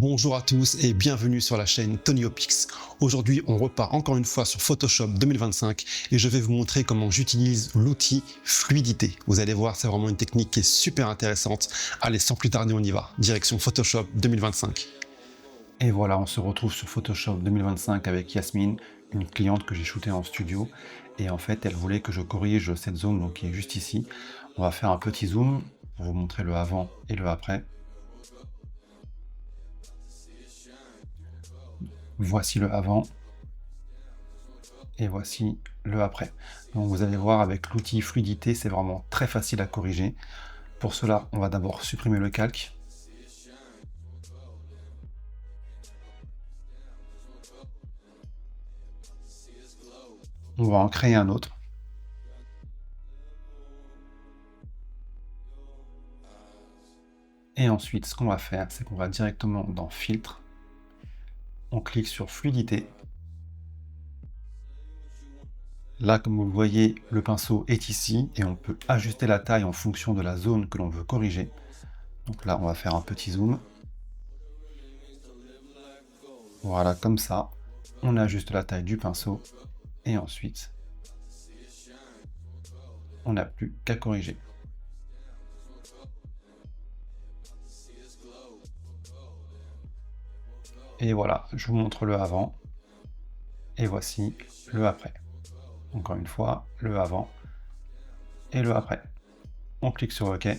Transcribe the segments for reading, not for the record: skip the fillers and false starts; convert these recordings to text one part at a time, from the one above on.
Bonjour à tous et bienvenue sur la chaîne TonyOpix. Aujourd'hui, on repart encore une fois sur Photoshop 2025 et je vais vous montrer comment j'utilise l'outil Fluidité. Vous allez voir, c'est vraiment une technique qui est super intéressante. Allez, sans plus tarder, on y va. Direction Photoshop 2025. Et voilà, on se retrouve sur Photoshop 2025 avec Yasmine, une cliente que j'ai shootée en studio. Et en fait, elle voulait que je corrige cette zone donc, qui est juste ici. On va faire un petit zoom pour vous montrer le avant et le après. Voici le avant et voici le après. Donc vous allez voir avec l'outil Fluidité, c'est vraiment très facile à corriger. Pour cela, on va d'abord supprimer le calque. On va en créer un autre. Et ensuite, ce qu'on va faire, c'est qu'on va directement dans Filtre. On clique sur Fluidité. Là, comme vous le voyez, le pinceau est ici et on peut ajuster la taille en fonction de la zone que l'on veut corriger. Donc là, on va faire un petit zoom. Voilà, comme ça. On ajuste la taille du pinceau et ensuite, on n'a plus qu'à corriger. Et voilà, je vous montre le avant. Et voici le après. Encore une fois, le avant et le après. On clique sur OK et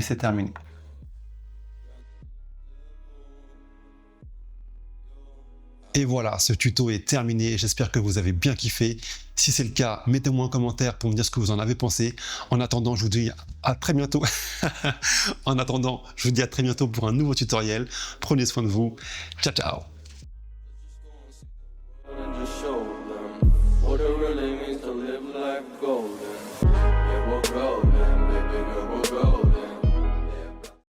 c'est terminé. Et voilà, ce tuto est terminé. J'espère que vous avez bien kiffé. Si c'est le cas, mettez-moi un commentaire pour me dire ce que vous en avez pensé. En attendant, je vous dis à très bientôt. En attendant, je vous dis à très bientôt pour un nouveau tutoriel. Prenez soin de vous. Ciao, ciao. And just show them what it really means to live life golden. Yeah, we'll